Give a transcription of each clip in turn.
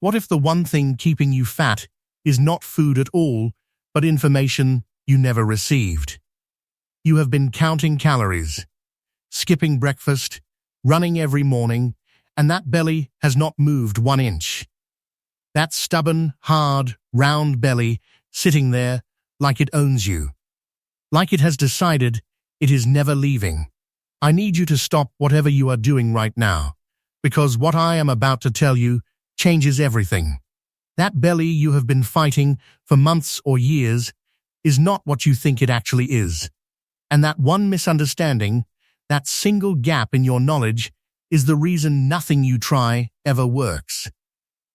What if the one thing keeping you fat is not food at all, but information you never received? You have been counting calories, skipping breakfast, running every morning, and that belly has not moved 1 inch. That stubborn, hard, round belly sitting there like it owns you, like it has decided it is never leaving. I need you to stop whatever you are doing right now, because what I am about to tell you changes everything. That belly you have been fighting for months or years is not what you think it actually is. And that one misunderstanding, that single gap in your knowledge, is the reason nothing you try ever works.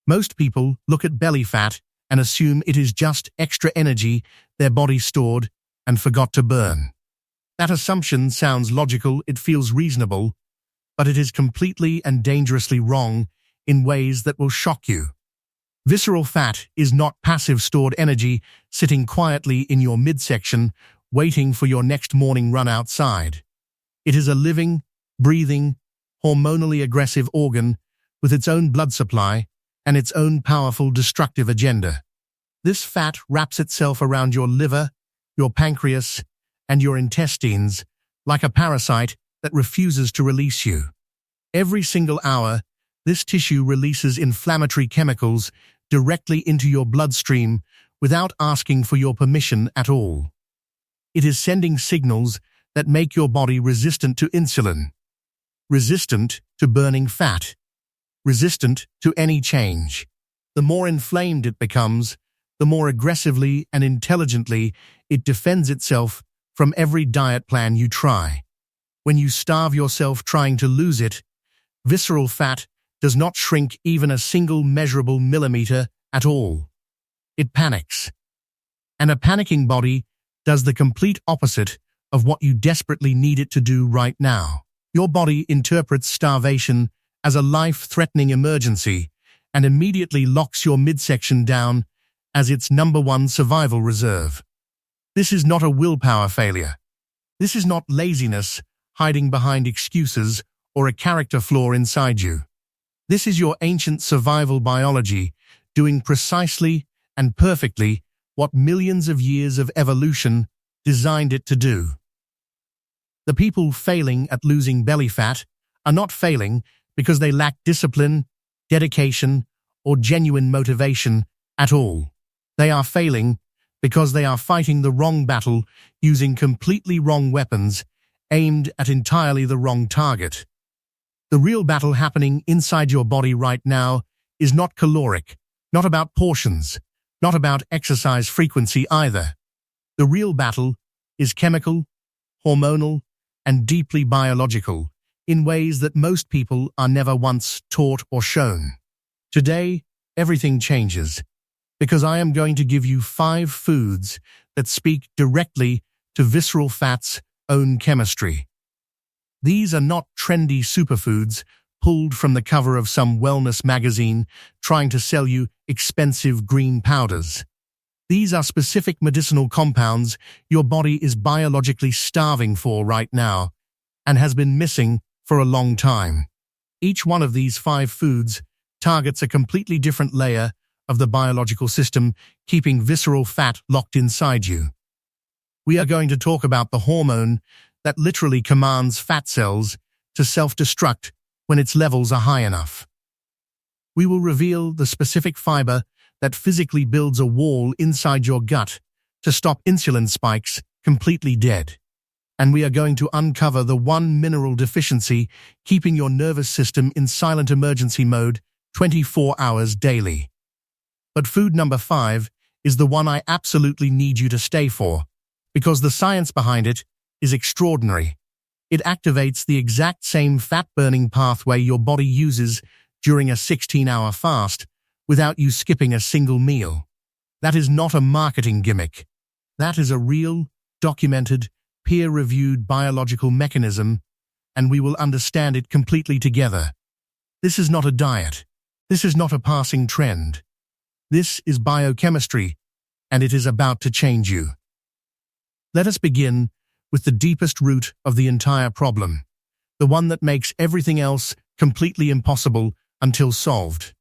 Most people look at belly fat and assume it is just extra energy their body stored and forgot to burn. That assumption sounds logical, it feels reasonable, but it is completely and dangerously wrong in ways that will shock you. Visceral fat is not passive stored energy sitting quietly in your midsection waiting for your next morning run outside. It is a living, breathing, hormonally aggressive organ with its own blood supply and its own powerful destructive agenda. This fat wraps itself around your liver, your pancreas, and your intestines like a parasite that refuses to release you. Every single hour, this tissue releases inflammatory chemicals directly into your bloodstream without asking for your permission at all. It is sending signals that make your body resistant to insulin, resistant to burning fat, resistant to any change. The more inflamed it becomes, the more aggressively and intelligently it defends itself from every diet plan you try. When you starve yourself trying to lose it, visceral fat does not shrink even a single measurable millimeter at all. It panics. And a panicking body does the complete opposite of what you desperately need it to do right now. Your body interprets starvation as a life-threatening emergency and immediately locks your midsection down as its #1 survival reserve. This is not a willpower failure. This is not laziness hiding behind excuses or a character flaw inside you. This is your ancient survival biology doing precisely and perfectly what millions of years of evolution designed it to do. The people failing at losing belly fat are not failing because they lack discipline, dedication, or genuine motivation at all. They are failing because they are fighting the wrong battle using completely wrong weapons aimed at entirely the wrong target. The real battle happening inside your body right now is not caloric, not about portions, not about exercise frequency either. The real battle is chemical, hormonal, and deeply biological, in ways that most people are never once taught or shown. Today, everything changes, because I am going to give you 5 foods that speak directly to visceral fat's own chemistry. These are not trendy superfoods pulled from the cover of some wellness magazine trying to sell you expensive green powders. These are specific medicinal compounds your body is biologically starving for right now and has been missing for a long time. Each one of these 5 foods targets a completely different layer of the biological system, keeping visceral fat locked inside you. We are going to talk about the hormone that literally commands fat cells to self-destruct when its levels are high enough. We will reveal the specific fiber that physically builds a wall inside your gut to stop insulin spikes completely dead. And we are going to uncover the one mineral deficiency keeping your nervous system in silent emergency mode 24 hours daily. But food number 5 is the one I absolutely need you to stay for, because the science behind it is extraordinary. It activates the exact same fat-burning pathway your body uses during a 16-hour fast without you skipping a single meal. That is not a marketing gimmick. That is a real, documented, peer-reviewed biological mechanism, and we will understand it completely together. This is not a diet. This is not a passing trend. This is biochemistry, and it is about to change you. Let us begin with the deepest root of the entire problem, the one that makes everything else completely impossible until solved.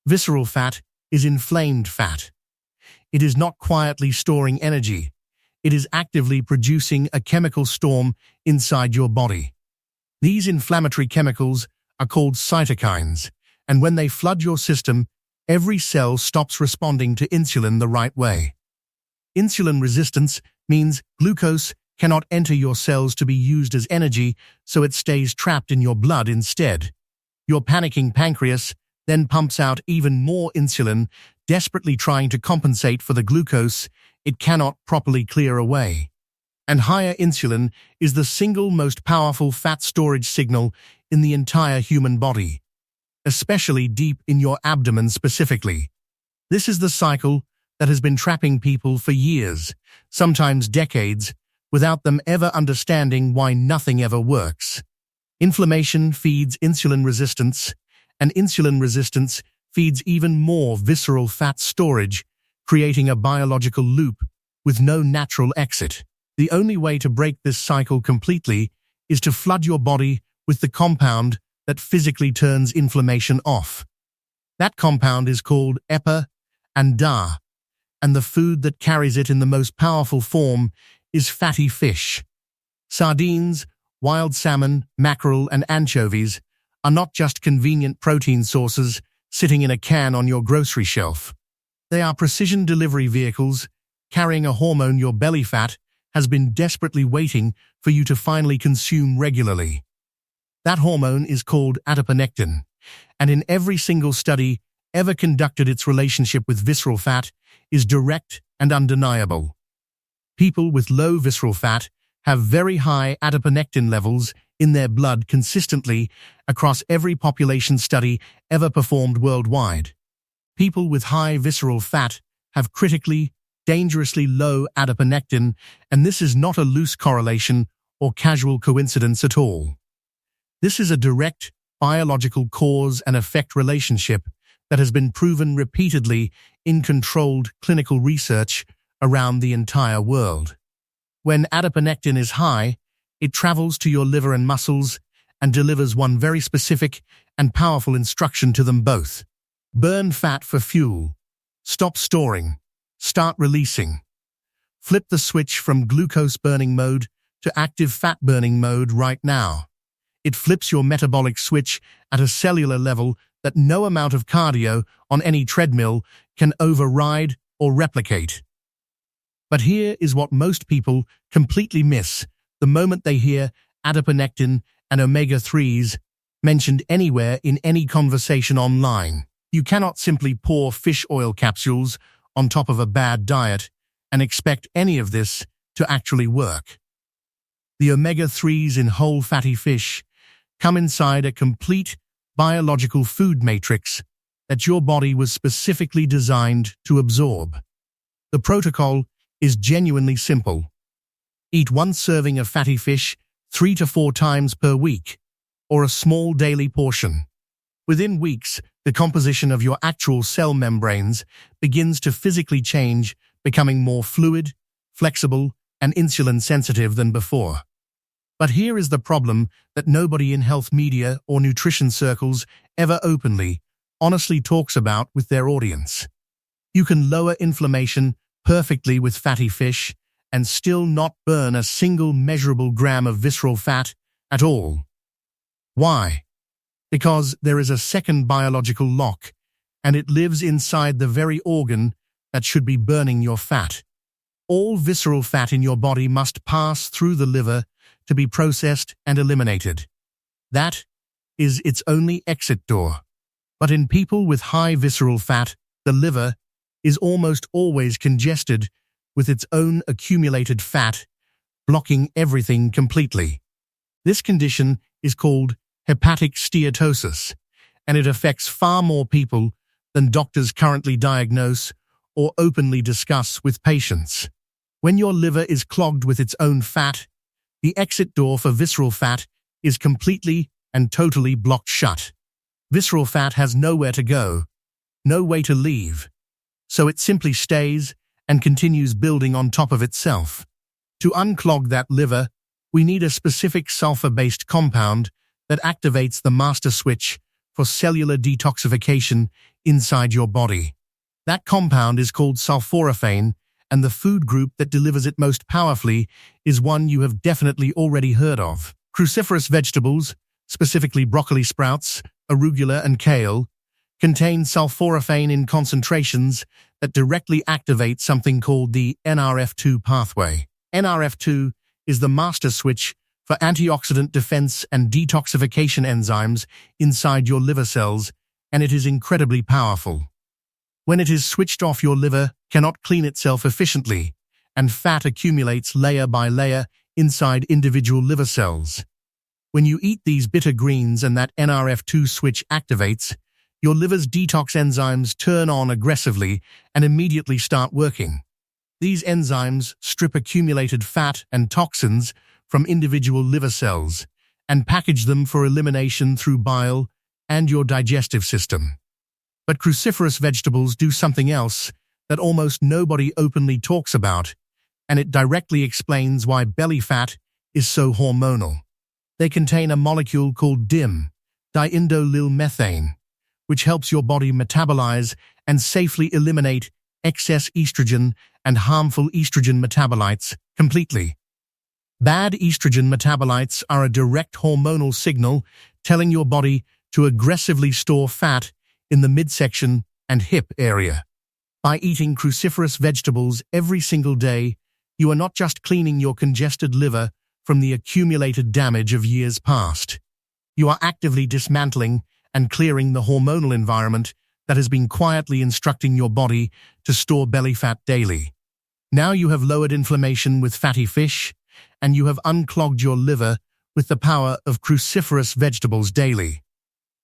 Visceral fat is inflamed fat. It is not quietly storing energy. It is actively producing a chemical storm inside your body. These inflammatory chemicals are called cytokines, and when they flood your system, every cell stops responding to insulin the right way. Insulin resistance means glucose cannot enter your cells to be used as energy, so it stays trapped in your blood instead. Your panicking pancreas then pumps out even more insulin, desperately trying to compensate for the glucose it cannot properly clear away. And higher insulin is the single most powerful fat storage signal in the entire human body, especially deep in your abdomen specifically. This is the cycle that has been trapping people for years, sometimes decades, without them ever understanding why nothing ever works. Inflammation feeds insulin resistance, and insulin resistance feeds even more visceral fat storage, creating a biological loop with no natural exit. The only way to break this cycle completely is to flood your body with the compound that physically turns inflammation off. That compound is called EPA and DA, and the food that carries it in the most powerful form is fatty fish. Sardines, wild salmon, mackerel, and anchovies are not just convenient protein sources sitting in a can on your grocery shelf. They are precision delivery vehicles carrying a hormone your belly fat has been desperately waiting for you to finally consume regularly. That hormone is called Adiponectin, and in every single study ever conducted, its relationship with visceral fat is direct and undeniable. People with low visceral fat have very high adiponectin levels in their blood consistently across every population study ever performed worldwide. People with high visceral fat have critically, dangerously low adiponectin, and this is not a loose correlation or casual coincidence at all. This is a direct biological cause and effect relationship that has been proven repeatedly in controlled clinical research around the entire world. When adiponectin is high, it travels to your liver and muscles and delivers one very specific and powerful instruction to them both. Burn fat for fuel. Stop storing. Start releasing. Flip the switch from glucose burning mode to active fat burning mode right now. It flips your metabolic switch at a cellular level that no amount of cardio on any treadmill can override or replicate. But here is what most people completely miss the moment they hear adiponectin and omega-3s mentioned anywhere in any conversation online. You cannot simply pour fish oil capsules on top of a bad diet and expect any of this to actually work. The omega-3s in whole fatty fish come inside a complete biological food matrix that your body was specifically designed to absorb. The protocol is genuinely simple. Eat one serving of fatty fish 3 to 4 times per week, or a small daily portion. Within weeks, the composition of your actual cell membranes begins to physically change, becoming more fluid, flexible, and insulin-sensitive than before. But here is the problem that nobody in health media or nutrition circles ever openly, honestly talks about with their audience. You can lower inflammation perfectly with fatty fish and still not burn a single measurable gram of visceral fat at all. Why? Because there is a second biological lock, and it lives inside the very organ that should be burning your fat. All visceral fat in your body must pass through the liver to be processed and eliminated. That is its only exit door. But in people with high visceral fat, the liver is almost always congested with its own accumulated fat, blocking everything completely. This condition is called hepatic steatosis, and it affects far more people than doctors currently diagnose or openly discuss with patients. When your liver is clogged with its own fat, the exit door for visceral fat is completely and totally blocked shut. Visceral fat has nowhere to go, no way to leave, so it simply stays and continues building on top of itself. To unclog that liver, we need a specific sulfur-based compound that activates the master switch for cellular detoxification inside your body. That compound is called sulforaphane, and the food group that delivers it most powerfully is one you have definitely already heard of. Cruciferous vegetables, specifically broccoli sprouts, arugula and kale, contain sulforaphane in concentrations that directly activate something called the NRF2 pathway. NRF2 is the master switch for antioxidant defense and detoxification enzymes inside your liver cells, and it is incredibly powerful. When it is switched off, your liver cannot clean itself efficiently, and fat accumulates layer by layer inside individual liver cells. When you eat these bitter greens and that NRF2 switch activates, your liver's detox enzymes turn on aggressively and immediately start working. These enzymes strip accumulated fat and toxins from individual liver cells and package them for elimination through bile and your digestive system. But cruciferous vegetables do something else that almost nobody openly talks about, and it directly explains why belly fat is so hormonal. They contain a molecule called DIM, diindolylmethane, which helps your body metabolize and safely eliminate excess estrogen and harmful estrogen metabolites completely. Bad estrogen metabolites are a direct hormonal signal telling your body to aggressively store fat in the midsection and hip area. By eating cruciferous vegetables every single day, you are not just cleaning your congested liver from the accumulated damage of years past. You are actively dismantling and clearing the hormonal environment that has been quietly instructing your body to store belly fat daily. Now you have lowered inflammation with fatty fish, and you have unclogged your liver with the power of cruciferous vegetables daily.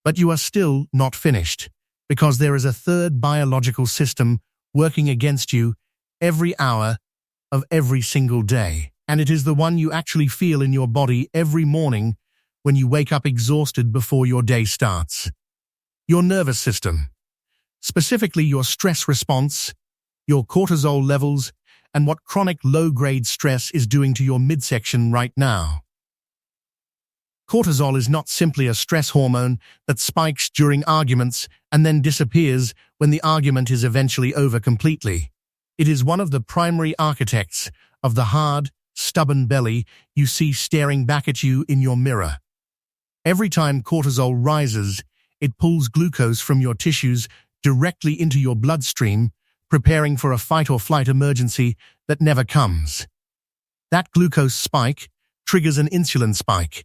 But you are still not finished, because there is a third biological system working against you every hour of every single day. And it is the one you actually feel in your body every morning when you wake up exhausted before your day starts. Your nervous system, specifically your stress response, your cortisol levels, and what chronic low-grade stress is doing to your midsection right now. Cortisol is not simply a stress hormone that spikes during arguments and then disappears when the argument is eventually over completely. It is one of the primary architects of the hard, stubborn belly you see staring back at you in your mirror. Every time cortisol rises, it pulls glucose from your tissues directly into your bloodstream, preparing for a fight-or-flight emergency that never comes. That glucose spike triggers an insulin spike,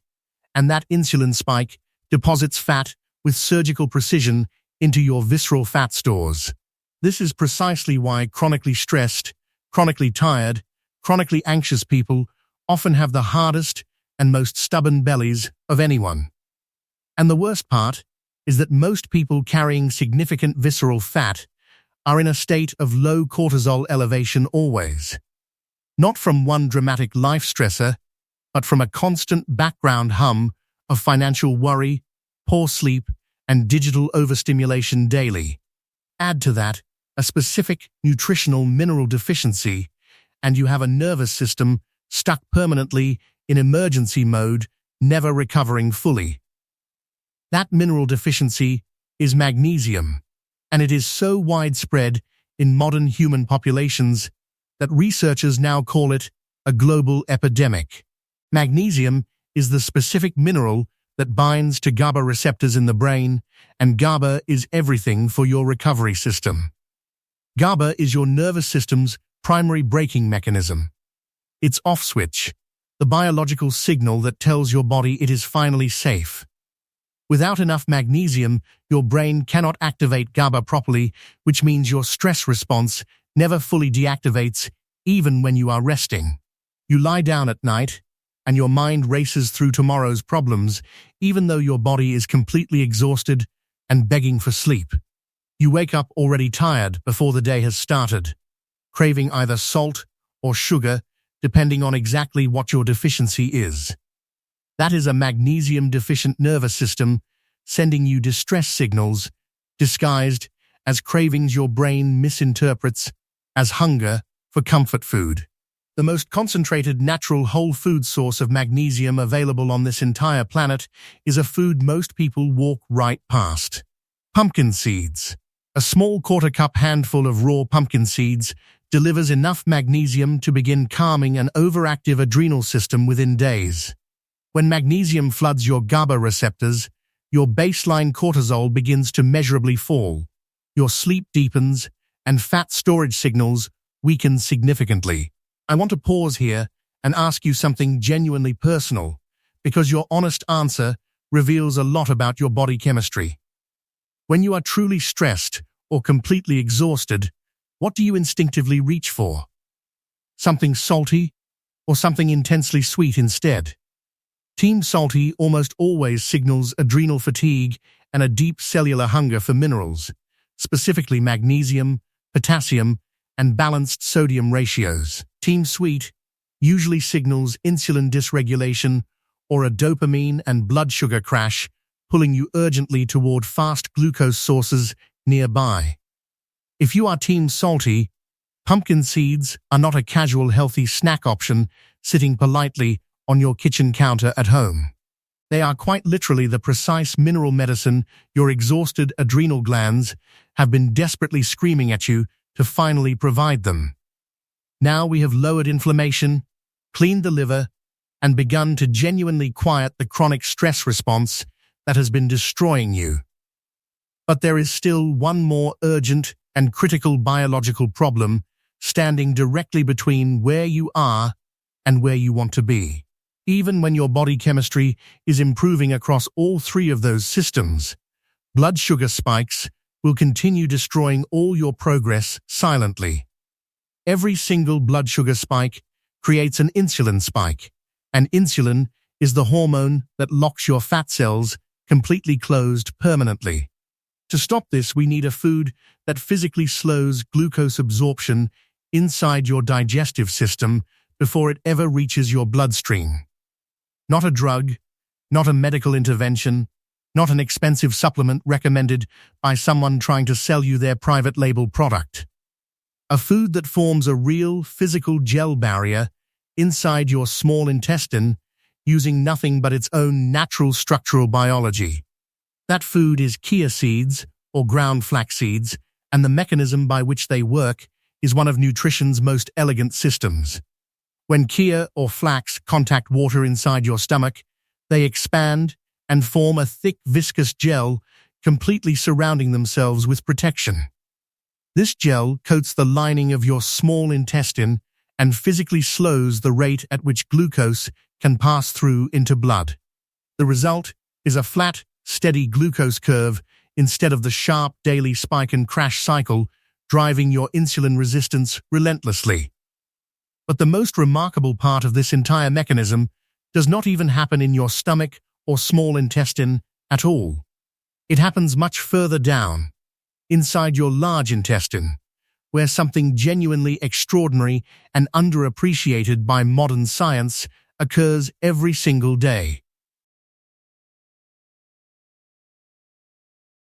and that insulin spike deposits fat with surgical precision into your visceral fat stores. This is precisely why chronically stressed, chronically tired, chronically anxious people often have the hardest and most stubborn bellies of anyone. And the worst part is that most people carrying significant visceral fat are in a state of low cortisol elevation always. Not from one dramatic life stressor, but from a constant background hum of financial worry, poor sleep, and digital overstimulation daily. Add to that a specific nutritional mineral deficiency, and you have a nervous system stuck permanently in emergency mode, never recovering fully. That mineral deficiency is magnesium, and it is so widespread in modern human populations that researchers now call it a global epidemic. Magnesium is the specific mineral that binds to GABA receptors in the brain, and GABA is everything for your recovery system. GABA is your nervous system's primary braking mechanism. Its off switch, the biological signal that tells your body it is finally safe. Without enough magnesium, your brain cannot activate GABA properly, which means your stress response never fully deactivates, even when you are resting. You lie down at night, and your mind races through tomorrow's problems, even though your body is completely exhausted and begging for sleep. You wake up already tired before the day has started, craving either salt or sugar, depending on exactly what your deficiency is. That is a magnesium-deficient nervous system sending you distress signals, disguised as cravings your brain misinterprets as hunger for comfort food. The most concentrated natural whole food source of magnesium available on this entire planet is a food most people walk right past: pumpkin seeds. A small quarter-cup handful of raw pumpkin seeds delivers enough magnesium to begin calming an overactive adrenal system within days. When magnesium floods your GABA receptors, your baseline cortisol begins to measurably fall, your sleep deepens, and fat storage signals weaken significantly. I want to pause here and ask you something genuinely personal, because your honest answer reveals a lot about your body chemistry. When you are truly stressed or completely exhausted, what do you instinctively reach for? Something salty or something intensely sweet instead? Team salty almost always signals adrenal fatigue and a deep cellular hunger for minerals, specifically magnesium, potassium, and balanced sodium ratios. Team sweet usually signals insulin dysregulation or a dopamine and blood sugar crash, pulling you urgently toward fast glucose sources nearby. If you are team salty, pumpkin seeds are not a casual healthy snack option sitting politely on your kitchen counter at home. They are quite literally the precise mineral medicine your exhausted adrenal glands have been desperately screaming at you to finally provide them. Now we have lowered inflammation, cleaned the liver, and begun to genuinely quiet the chronic stress response that has been destroying you. But there is still one more urgent and critical biological problem standing directly between where you are and where you want to be. Even when your body chemistry is improving across all three of those systems, blood sugar spikes will continue destroying all your progress silently. Every single blood sugar spike creates an insulin spike, and insulin is the hormone that locks your fat cells completely closed permanently. To stop this, we need a food that physically slows glucose absorption inside your digestive system before it ever reaches your bloodstream. Not a drug, not a medical intervention, not an expensive supplement recommended by someone trying to sell you their private label product. A food that forms a real physical gel barrier inside your small intestine using nothing but its own natural structural biology. That food is chia seeds, or ground flax seeds, and the mechanism by which they work is one of nutrition's most elegant systems. When chia or flax contact water inside your stomach, they expand and form a thick, viscous gel, completely surrounding themselves with protection. This gel coats the lining of your small intestine and physically slows the rate at which glucose can pass through into blood. The result is a flat, steady glucose curve instead of the sharp daily spike and crash cycle driving your insulin resistance relentlessly. But the most remarkable part of this entire mechanism does not even happen in your stomach or small intestine at all. It happens much further down, inside your large intestine, where something genuinely extraordinary and underappreciated by modern science occurs every single day.